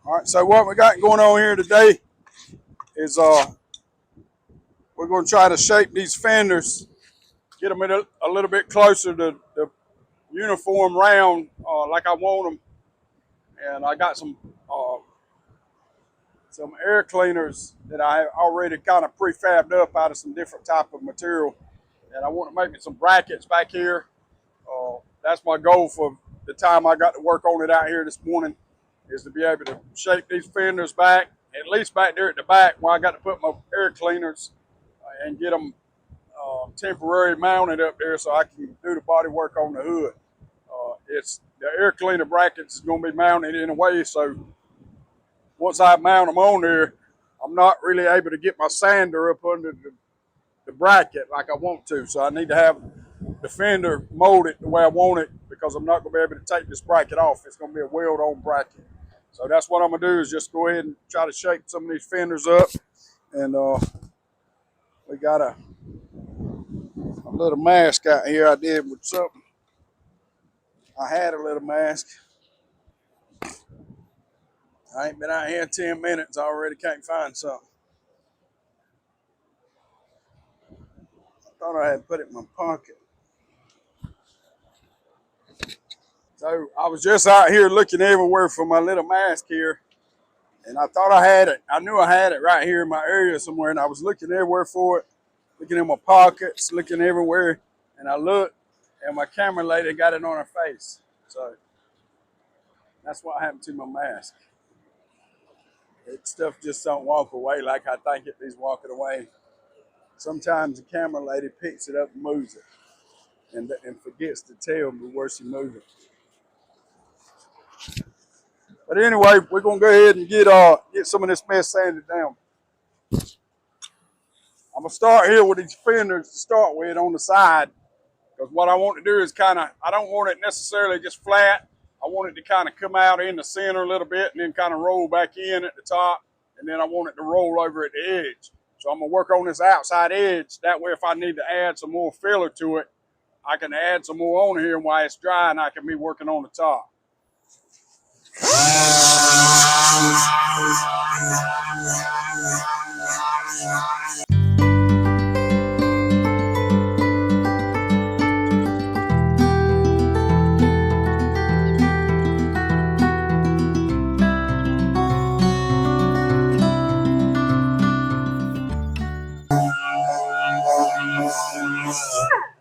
All right, so what we got going on here today is we're going to try to shape these fenders, get them a little bit closer to the uniform round like I want them. And I got some air cleaners that I already kind of prefabbed up out of some different type of material. And I want to make me some brackets back here. That's my goal for the time I got to work on it out here this morning, is to be able to shape these fenders back, at least back there at the back where I got to put my air cleaners and get them temporary mounted up there so I can do the body work on the hood. It's the air cleaner brackets is going to be mounted in a way, so once I mount them on there, I'm not really able to get my sander up under the bracket like I want to. So I need to have the fender molded the way I want it, because I'm not going to be able to take this bracket off. It's going to be a weld-on bracket. So that's what I'm going to do, is just go ahead and try to shape some of these fenders up. And we got a little mask out here I did with something. I had a little mask. I ain't been out here in 10 minutes. I already can't find something. I thought I had put it in my pocket. So I was just out here looking everywhere for my little mask here. And I thought I had it. I knew I had it right here in my area somewhere. And I was looking everywhere for it. Looking in my pockets, looking everywhere. And I looked, and my camera lady got it on her face. So that's what happened to my mask. Stuff just don't walk away like I think it is walking away. Sometimes the camera lady picks it up and moves it, and forgets to tell me where she moved it. But anyway, we're gonna go ahead and get some of this mess sanded down. I'm gonna start here with these fenders to start with on the side, because what I want to do is I don't want it necessarily just flat. I want it to kind of come out in the center a little bit and then kind of roll back in at the top. And then I want it to roll over at the edge. So I'm going to work on this outside edge. That way, if I need to add some more filler to it, I can add some more on here while it's dry, and I can be working on the top.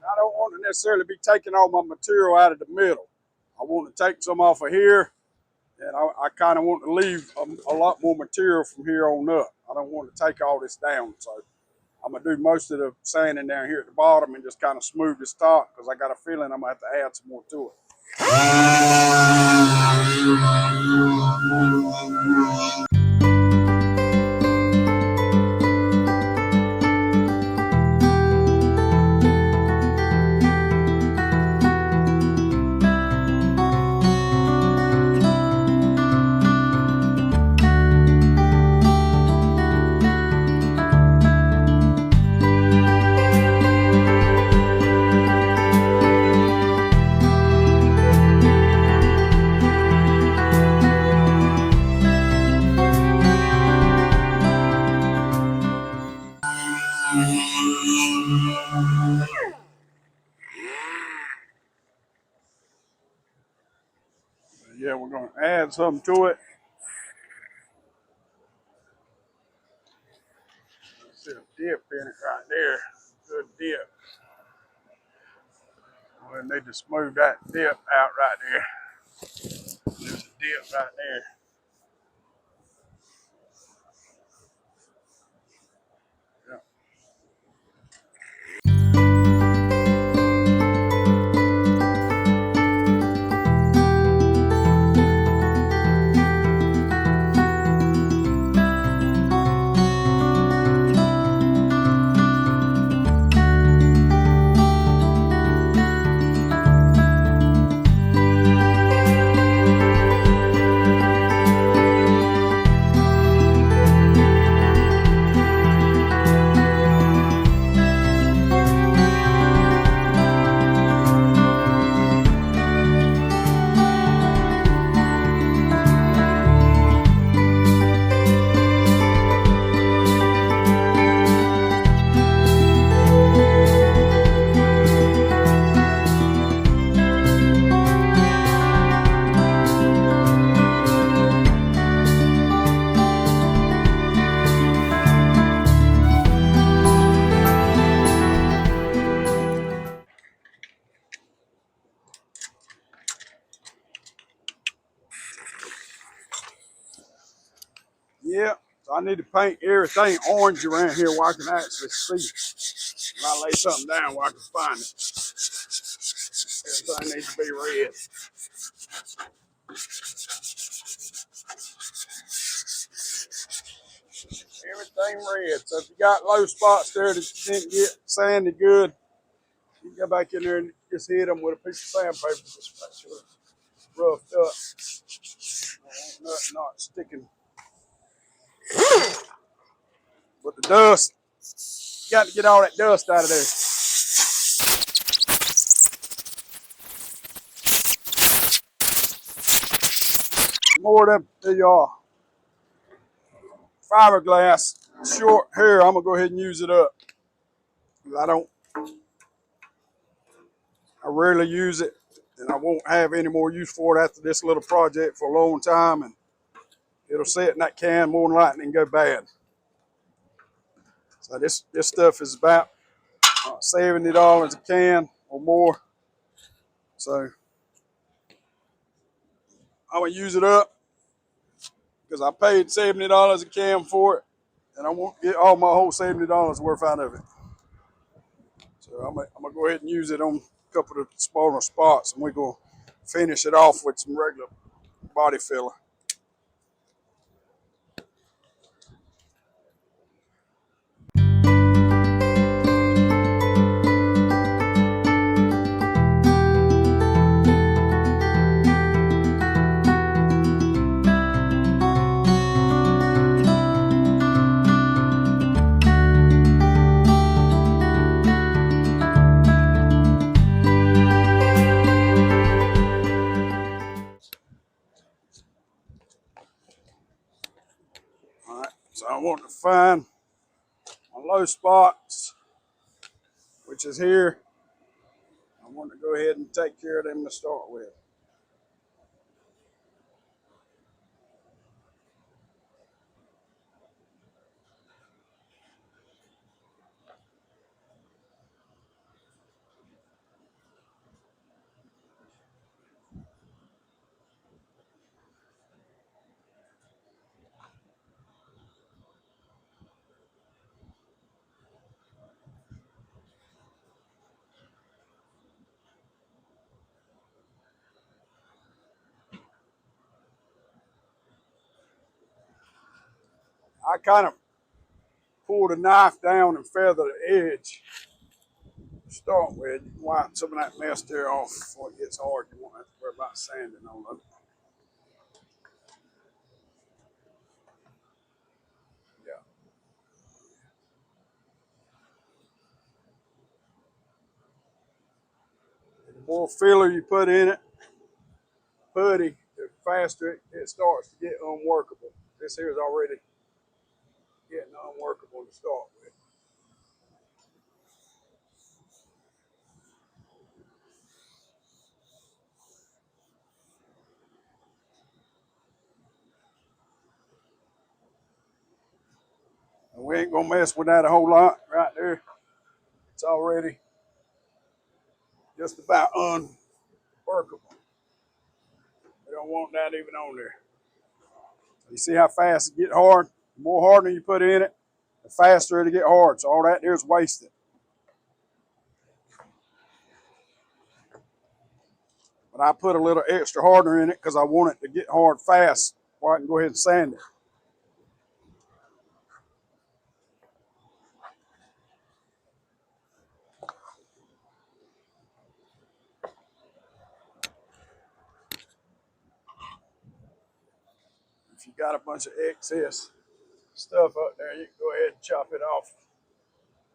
I don't want to necessarily be taking all my material out of the middle. I want to take some off of here, and I kind of want to leave a lot more material from here on up. I don't want to take all this down, so I'm going to do most of the sanding down here at the bottom and just kind of smooth this top, because I got a feeling I'm going to have to add some more to it. Yeah, we're going to add something to it. See a dip in it right there. Good dip. We need to smooth that dip out right there. There's a dip right there. Yeah, so I need to paint everything orange around here where I can actually see. When I lay something down where I can find it. Everything needs to be red. Everything red. So if you got low spots there that you didn't get sanded good, you can go back in there and just hit them with a piece of sandpaper. Just make sure it's roughed up. Nothing not sticking. But the dust, you got to get all that dust out of there. More of them the fiberglass short hair, I'm gonna go ahead and use it up. I rarely use it, and I won't have any more use for it after this little project for a long time, and it'll sit in that can more than likely and go bad. So this stuff is about $70 a can or more. So I'm gonna use it up because I paid $70 a can for it, and I won't get all my whole $70 worth out of it. So I'm gonna go ahead and use it on a couple of smaller spots, and we're gonna finish it off with some regular body filler. All right, so I want to find my low spots, which is here. I want to go ahead and take care of them to start with. I kind of pull the knife down and feather the edge to start with. You wipe some of that mess there off before it gets hard. You won't have to worry about sanding on it. Yeah. The more filler you put in it, putty, the faster it starts to get unworkable. This here is already getting unworkable to start with. And we ain't gonna mess with that a whole lot right there. It's already just about unworkable. We don't want that even on there. So you see how fast it get hard? The more hardener you put in it, the faster it'll get hard. So all that there is wasted. But I put a little extra hardener in it because I want it to get hard fast before I can go ahead and sand it. If you got a bunch of excess stuff up there, you can go ahead and chop it off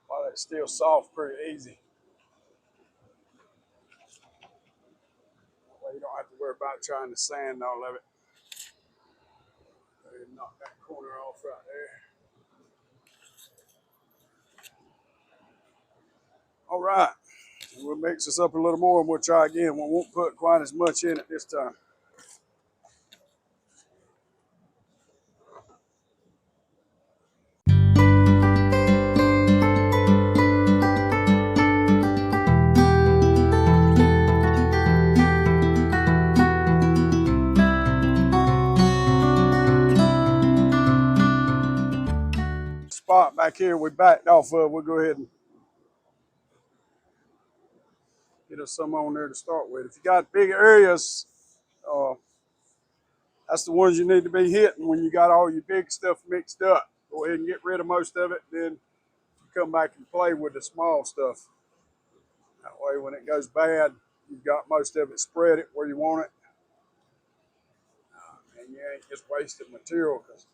while it's still soft pretty easy. Well, you don't have to worry about trying to sand all of it. Go ahead and knock that corner off right there. All right, we'll mix this up a little more and we'll try again. We won't put quite as much in it this time. spot back here we backed off of. We'll go ahead and get us some on there to start with. If you got big areas, that's the ones you need to be hitting when you got all your big stuff mixed up. Go ahead and get rid of most of it, then come back and play with the small stuff. That way when it goes bad, you've got most of it spread it where you want it. And you ain't just wasting material because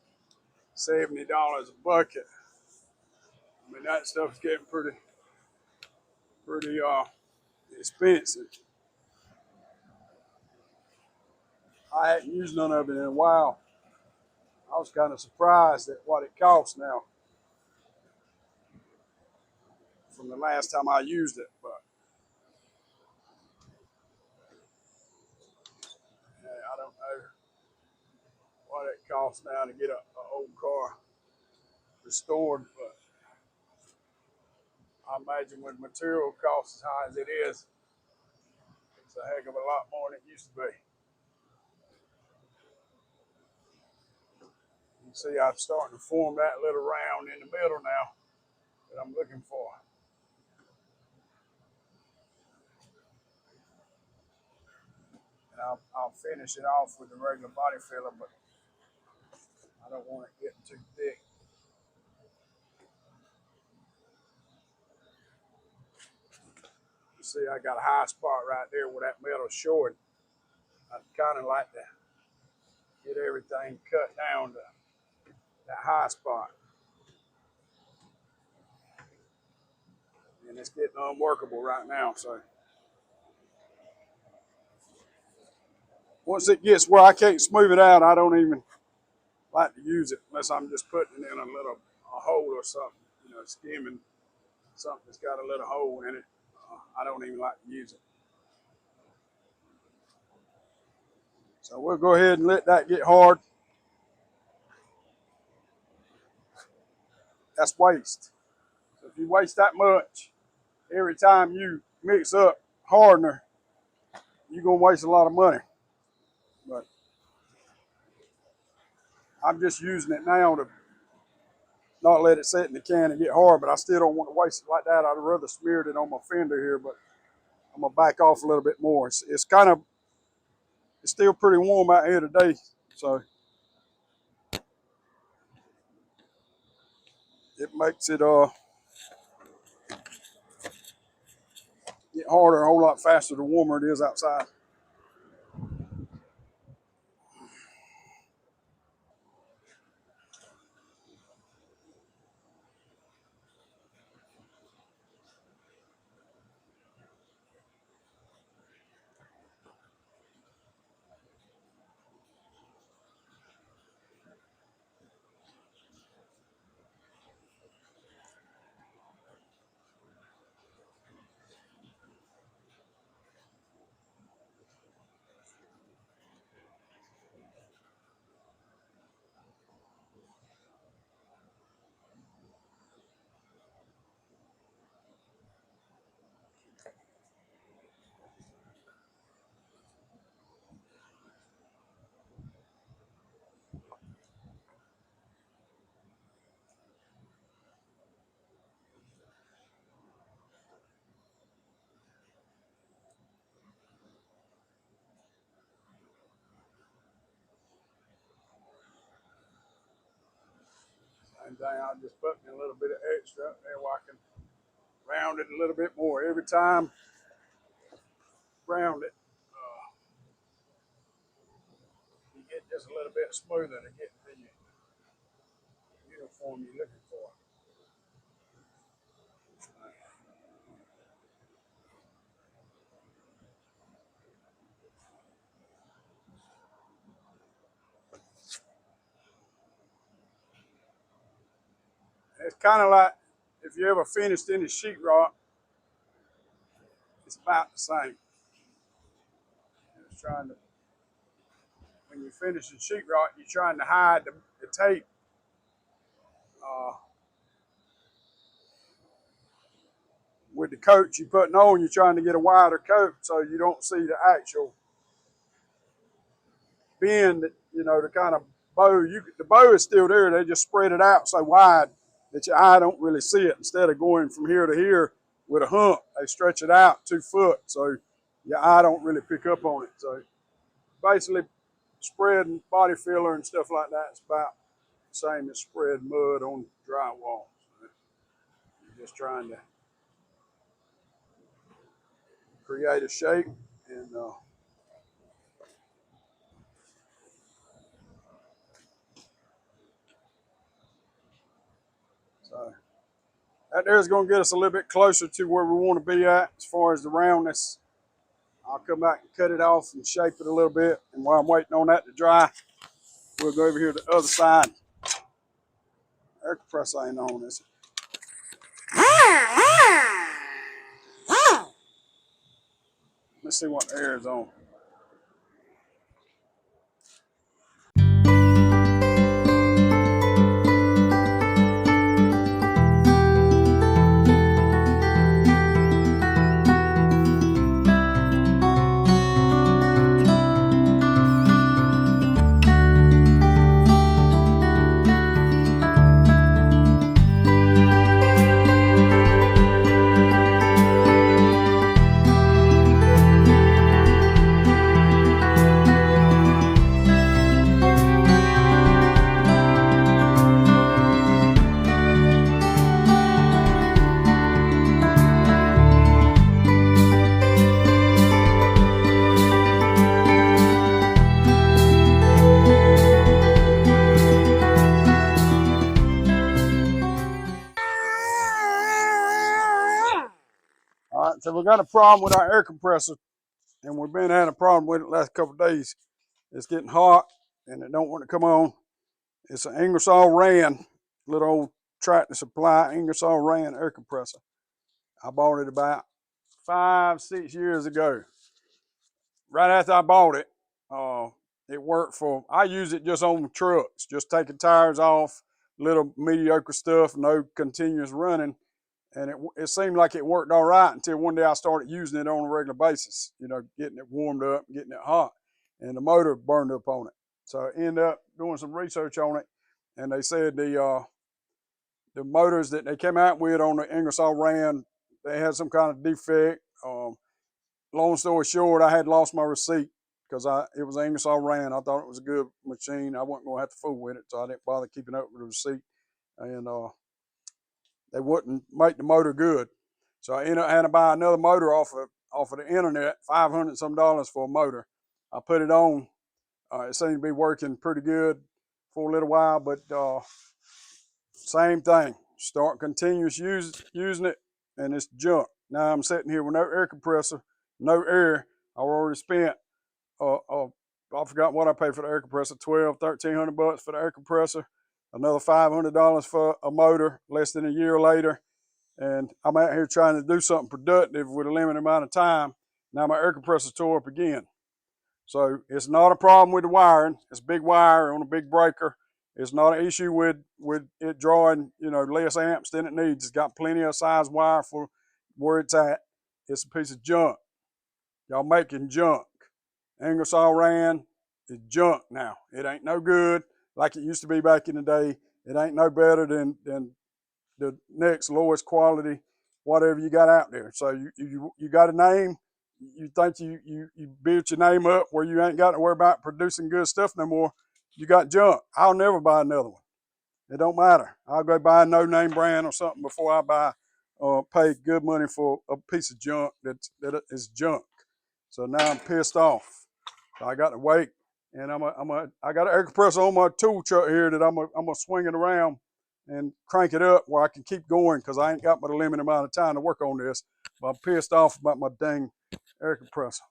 $70 a bucket. I mean, that stuff's getting pretty expensive. I hadn't used none of it in a while. I was kind of surprised at what it costs now from the last time I used it, but I don't know what it costs now to get an old car restored, but I imagine with material costs as high as it is, it's a heck of a lot more than it used to be. You can see I'm starting to form that little round in the middle now that I'm looking for. And I'll finish it off with the regular body filler, but I don't want it getting too thick. You see, I got a high spot right there where that metal's showing. I'd kind of like to get everything cut down to that high spot. And it's getting unworkable right now, so. Once it gets where I can't smooth it out, I don't even like to use it unless I'm just putting it in a hole or something, skimming something that's got a little hole in it. I don't even like to use it. So we'll go ahead and let that get hard. That's waste. So if you waste that much every time you mix up hardener, you're going to waste a lot of money. But I'm just using it now to not let it sit in the can and get hard, but I still don't want to waste it like that. I'd rather smear it on my fender here, but I'm going to back off a little bit more. It's still pretty warm out here today, so it makes it get harder a whole lot faster the warmer it is outside. Same thing, I'll just put me a little bit of extra up there where I can round it a little bit more. Every time, round it. You get just a little bit smoother to get the uniform you're looking for. It's kind of like if you ever finished any sheetrock, it's about the same. It's trying to, when you finish the sheetrock, you're trying to hide the tape. With the coat you're putting on, you're trying to get a wider coat so you don't see the actual bend, the kind of bow. The bow is still there. They just spread it out so wide that your eye don't really see it. Instead of going from here to here with a hump, they stretch it out 2 foot, so your eye don't really pick up on it. So basically, spreading body filler and stuff like that is about the same as spreading mud on drywall. So you're just trying to create a shape and so that there is going to get us a little bit closer to where we want to be at as far as the roundness. I'll come back and cut it off and shape it a little bit. And while I'm waiting on that to dry, we'll go over here to the other side. Air compressor ain't on, is it? Let's see what the air is on. All right, so we got a problem with our air compressor, and we've been having a problem with it the last couple of days. It's getting hot, and it don't want to come on. It's an Ingersoll Rand, little old Tractor Supply Ingersoll Rand air compressor. I bought it about 5-6 years ago. Right after I bought it, it worked for, I use it just on trucks, just taking tires off, little mediocre stuff, no continuous running. And it seemed like it worked all right until one day I started using it on a regular basis, getting it warmed up, getting it hot, and the motor burned up on it. So I ended up doing some research on it, and they said the motors that they came out with on the Ingersoll Rand, they had some kind of defect. Long story short, I had lost my receipt because it was an Ingersoll Rand. I thought it was a good machine. I wasn't going to have to fool with it, so I didn't bother keeping up with the receipt. And they wouldn't make the motor good. So I ended up having to buy another motor off of the internet, $500 some for a motor. I put it on. It seemed to be working pretty good for a little while, but same thing. Start continuous using it, and it's junk. Now I'm sitting here with no air compressor, no air. I already spent I forgot what I paid for the air compressor, $1,300 for the air compressor, another $500 for a motor less than a year later. And I'm out here trying to do something productive with a limited amount of time. Now my air compressor tore up again. So it's not a problem with the wiring. It's big wire on a big breaker. It's not an issue with it drawing, less amps than it needs. It's got plenty of size wire for where it's at. It's a piece of junk. Y'all making junk. Ingersoll Rand is junk now. It ain't no good like it used to be back in the day. It ain't no better than the next lowest quality, whatever you got out there. So you got a name. You think you built your name up where you ain't got to worry about producing good stuff no more. You got junk. I'll never buy another one. It don't matter. I'll go buy a no-name brand or something before I pay good money for a piece of junk that is junk. So now I'm pissed off. So I got to wait, and I got an air compressor on my tool truck here that I'm gonna swing it around and crank it up where I can keep going because I ain't got but a limited amount of time to work on this. But I'm pissed off about my dang air compressor.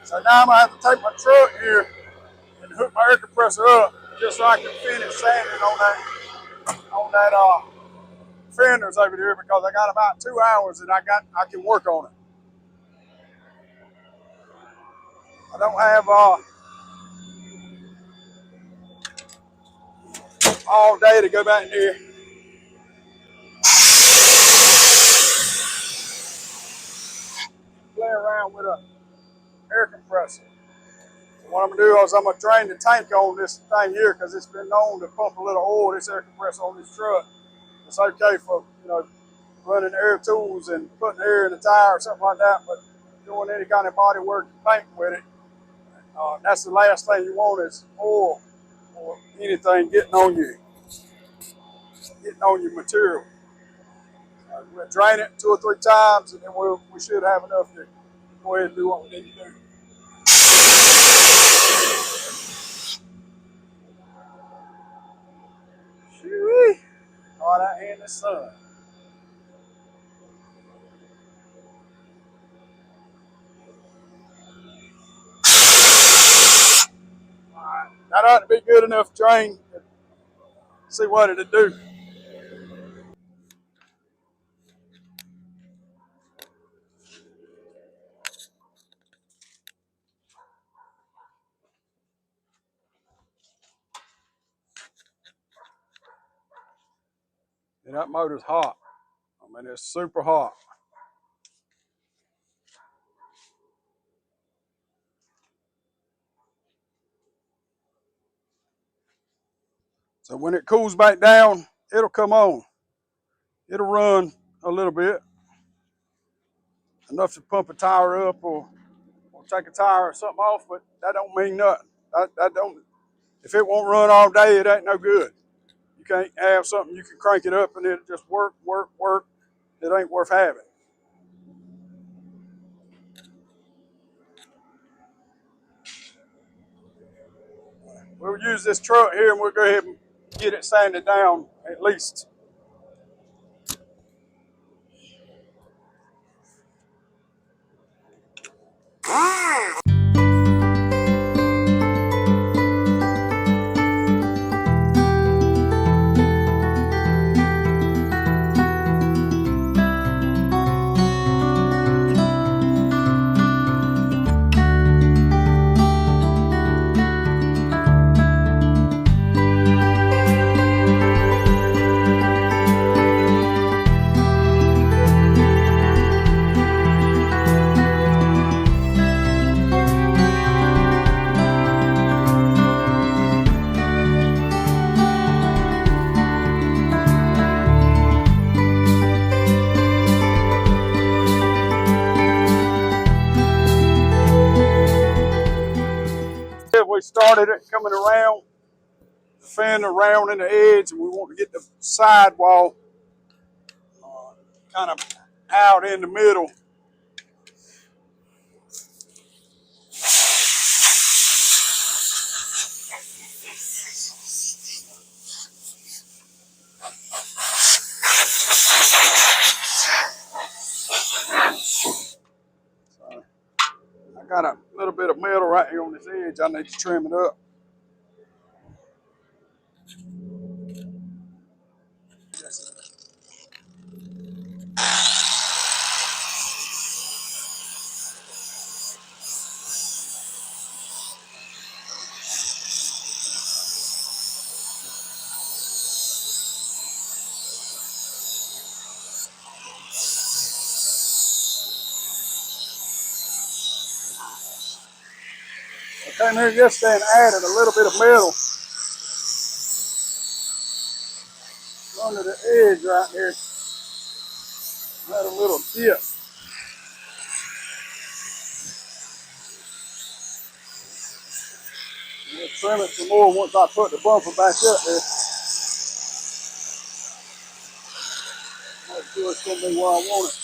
So now I'm gonna have to take my truck here and hook my air compressor up just so I can finish sanding on that fenders over there because I got about 2 hours and I can work on it. I don't have all day to go back in here. with an air compressor. So what I'm gonna do is I'm gonna drain the tank on this thing here because it's been known to pump a little oil, this air compressor on this truck. It's okay for, running air tools and putting air in the tire or something like that, but doing any kind of body work and paint with it, that's the last thing you want is oil or anything getting on your material. We'll drain it 2 or 3 times, and then we should have enough to go ahead and do what we need to do. Shoo-wee. Oh, that and the sun. All right. That ought to be good enough drain. See what it'll do. And that motor's hot. I mean, it's super hot. So when it cools back down, it'll come on. It'll run a little bit, enough to pump a tire up or take a tire or something off, but that don't mean nothing. That don't. If it won't run all day, it ain't no good. You can't have something you can crank it up and it'll just work. It ain't worth having. We'll use this truck here and we'll go ahead and get it sanded down at least. We started it coming around the fender, around in the edge, and we want to get the sidewall kind of out in the middle. I got a little bit of metal right here on this edge. I need to trim it up. I came here yesterday and added a little bit of metal under the edge right here. Had a little dip. We'll trim it some more once I put the bumper back up there. Make sure it's going to be where I want it.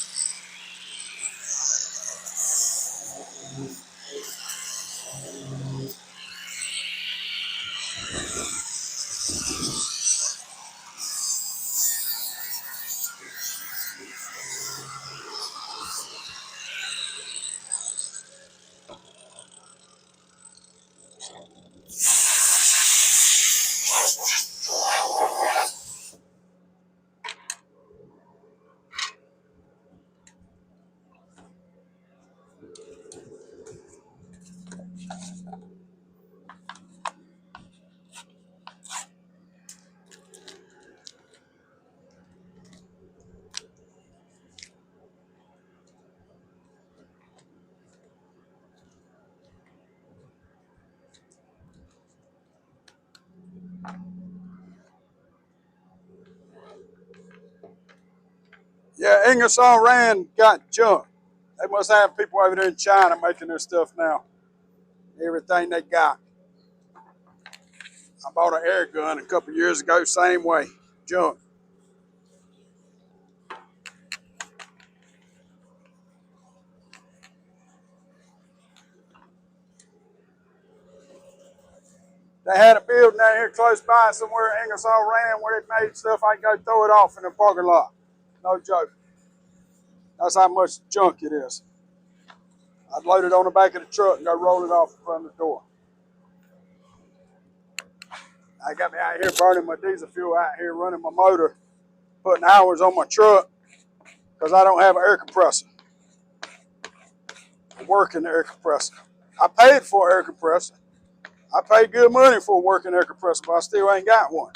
Yeah, Ingersoll Rand got junk. They must have people over there in China making their stuff now. Everything they got. I bought an air gun a couple years ago, same way. Junk. They had a building down here close by somewhere in Ingersoll Rand where they made stuff. I can go throw it off in the parking lot. No joke. That's how much junk it is. I'd load it on the back of the truck and go roll it off in front of the door. I got me out here burning my diesel fuel out here, running my motor, putting hours on my truck because I don't have an air compressor. I work in the air compressor. I paid for an air compressor. I paid good money for a working air compressor, but I still ain't got one.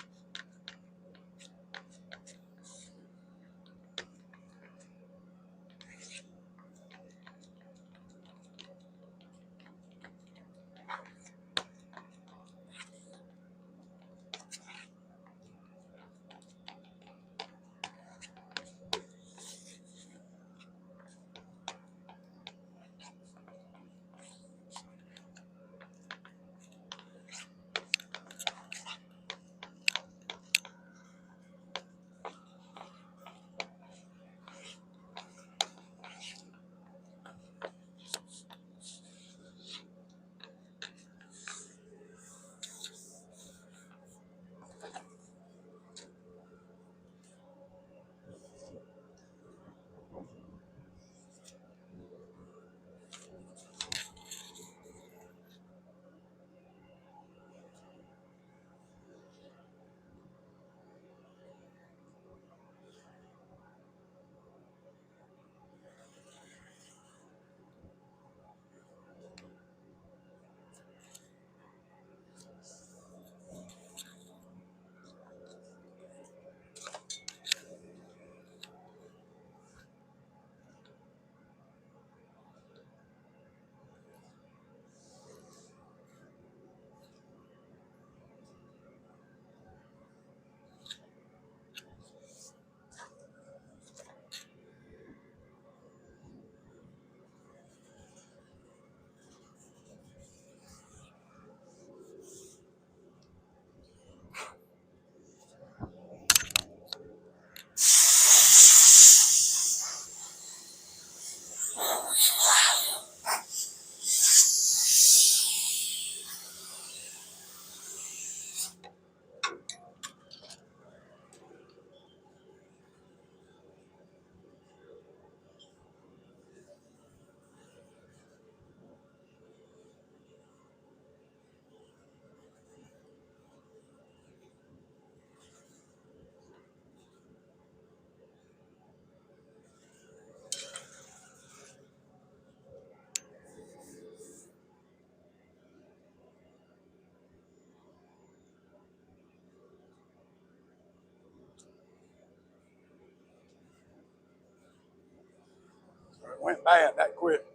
So it went bad that quick.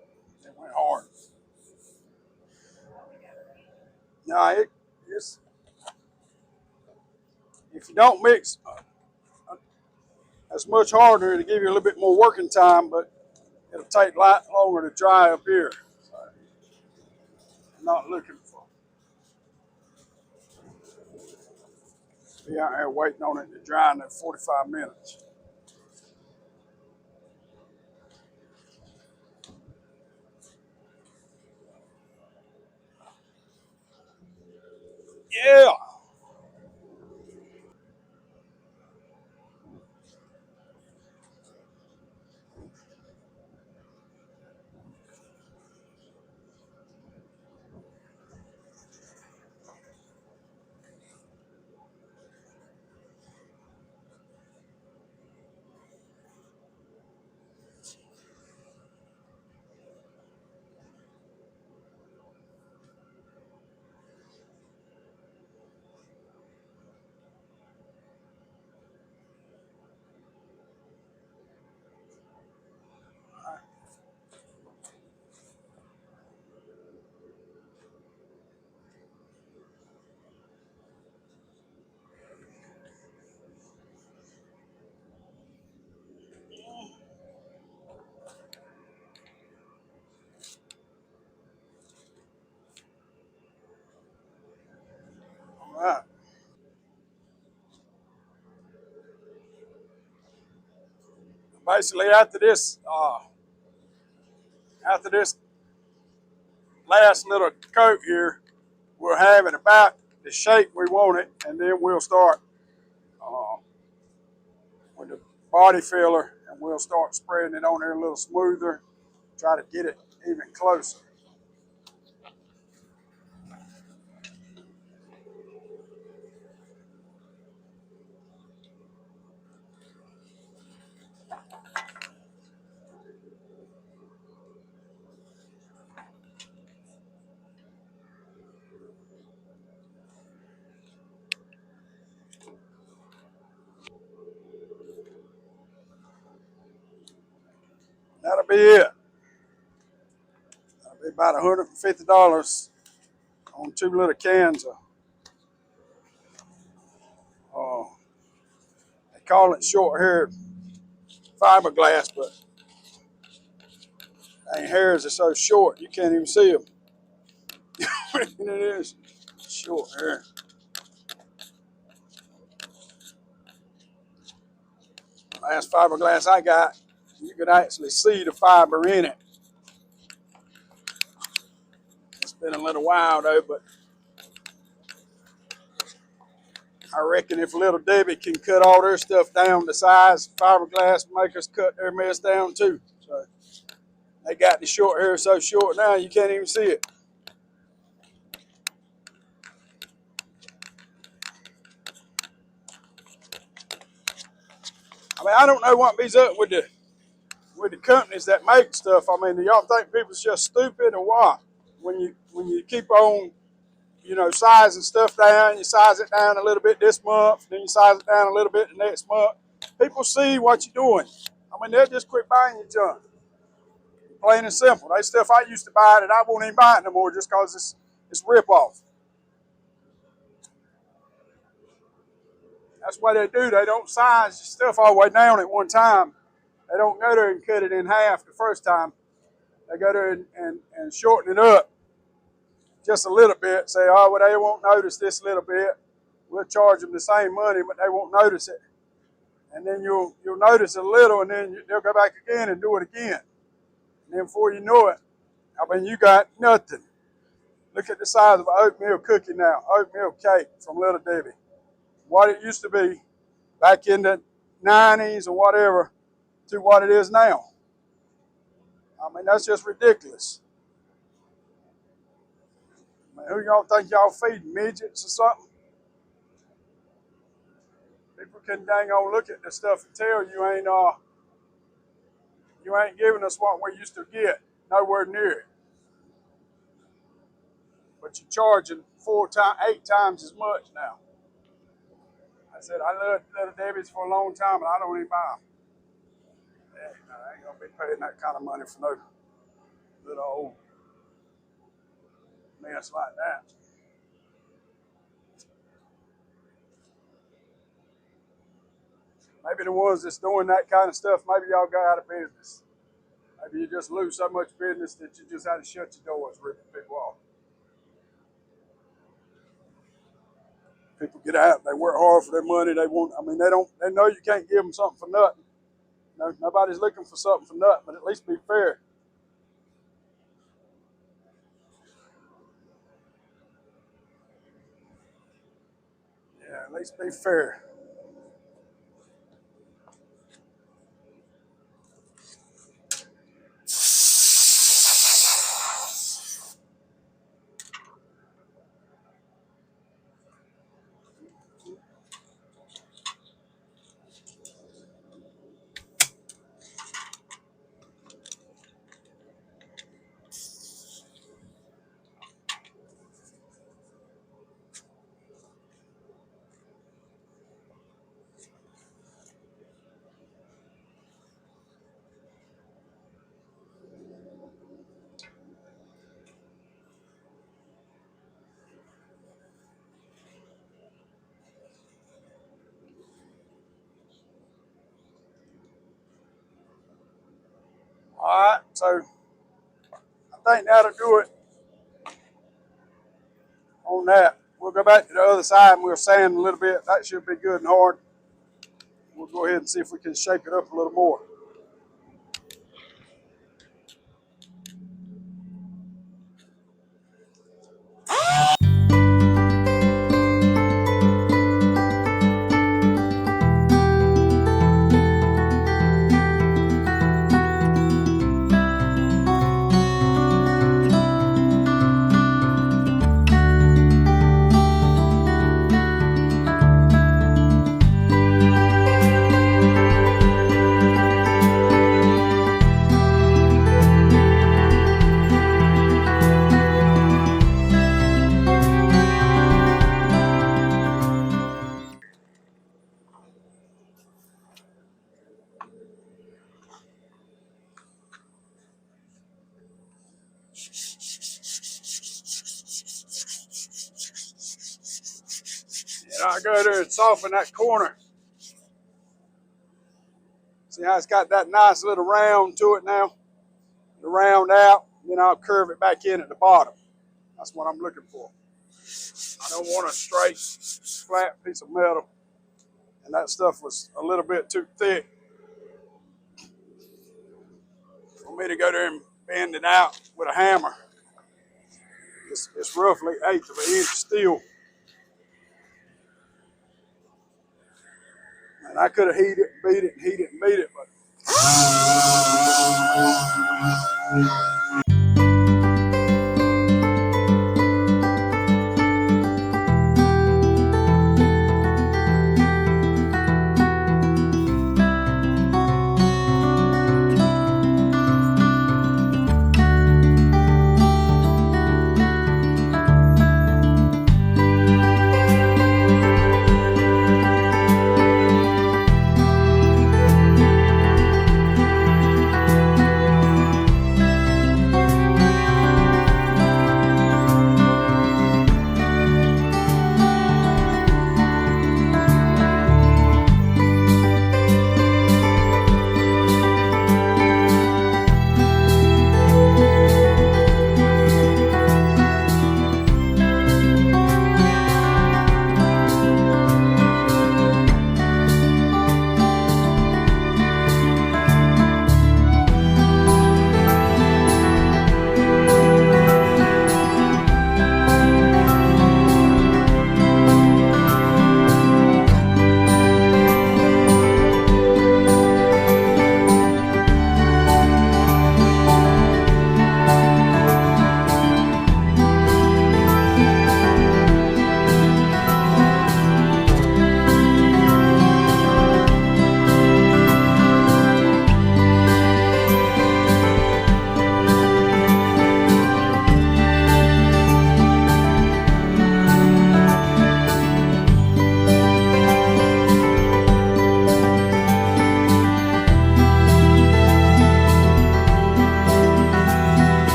It went hard. No, it's if you don't mix, that's much harder to give you a little bit more working time, but it'll take a lot longer to dry up here. So I'm not looking for be out here waiting on it to dry in 45 minutes. Yeah. basically after this last little coat here, we'll have it about the shape we want it, and then we'll start with the body filler, and we'll start spreading it on there a little smoother, try to get it even closer. That'll be it. That'll be about $150 on 2 little cans of, uh, they call it short hair fiberglass, but dang, hairs are so short you can't even see them. It is short hair. Last fiberglass I got, you could actually see the fiber in it. It's been a little while though, but I reckon if Little Debbie can cut all their stuff down to size, fiberglass makers cut their mess down too. So they got the short hair so short now you can't even see it. I mean, I don't know what be's up with the companies that make stuff. I mean, do y'all think people's just stupid or what? When you keep on, sizing stuff down, you size it down a little bit this month, then you size it down a little bit the next month. People see what you're doing. I mean, they'll just quit buying your junk. Plain and simple. They stuff I used to buy that I won't even buy it no more just because it's rip-off. That's what they do. They don't size your stuff all the way down at one time. They don't go there and cut it in half the first time. They go there and shorten it up just a little bit. Say, oh, well, they won't notice this little bit. We'll charge them the same money, but they won't notice it. And then you'll notice it a little, and then they'll go back again and do it again. And then before you know it, I mean, you got nothing. Look at the size of an oatmeal cookie now, oatmeal cake from Little Debbie. What it used to be back in the 90s or whatever to what it is now. I mean, that's just ridiculous. I mean, who y'all think y'all feeding, midgets or something? People can dang on look at this stuff and tell you ain't giving us what we used to get, nowhere near it. But you're charging 8 times as much now. I said, I loved Little Debbie's for a long time, and I don't even buy them. Yeah, I ain't going to be paying that kind of money for no little old mess like that. Maybe the ones that's doing that kind of stuff, maybe y'all go out of business. Maybe you just lose so much business that you just had to shut your doors, ripping people off. People get out, they work hard for their money. They know you can't give them something for nothing. No, nobody's looking for something for nothing, but at least be fair. Yeah, at least be fair. All right, so I think that'll do it on that. We'll go back to the other side and we'll sand a little bit. That should be good and hard. We'll go ahead and see if we can shape it up a little more. I go there and soften that corner. See how it's got that nice little round to it now? The round out, then I'll curve it back in at the bottom. That's what I'm looking for. I don't want a straight, flat piece of metal. And that stuff was a little bit too thick for me to go there and bend it out with a hammer. It's roughly 1/8 of an inch steel. And I could have heated it, beat it, and heated it and beat it, but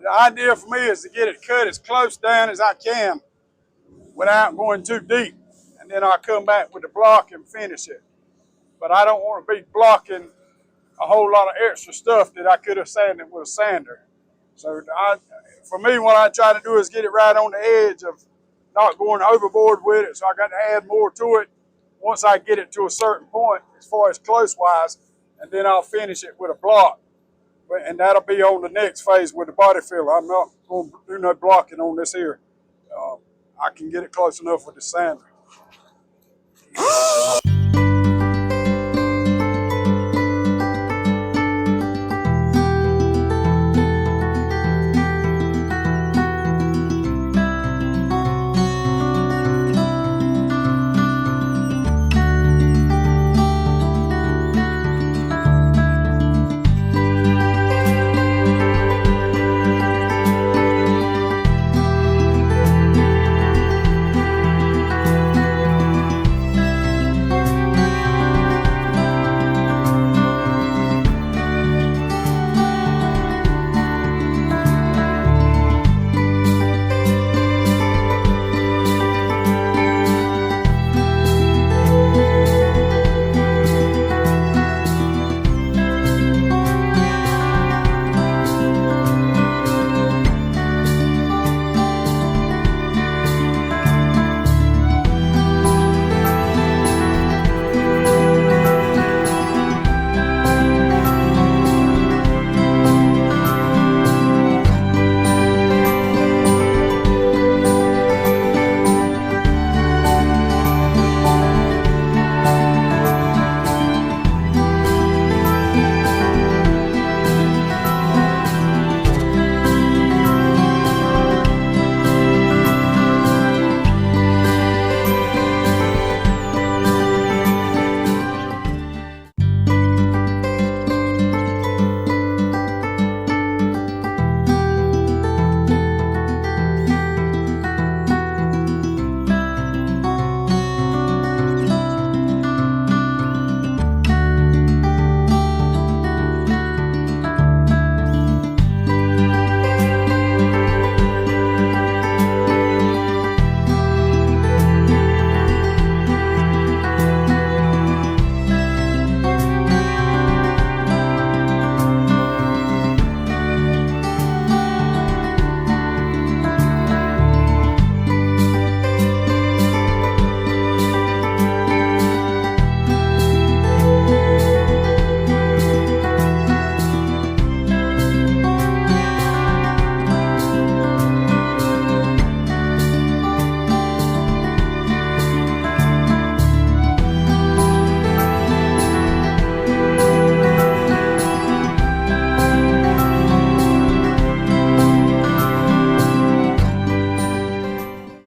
the idea for me is to get it cut as close down as I can without going too deep. And then I'll come back with the block and finish it. But I don't want to be blocking a whole lot of extra stuff that I could have sanded with a sander. So for me, what I try to do is get it right on the edge of not going overboard with it. So I got to add more to it once I get it to a certain point as far as close-wise, and then I'll finish it with a block. And that'll be on the next phase with the body filler. I'm not going to do no blocking on this here. I can get it close enough with the sander.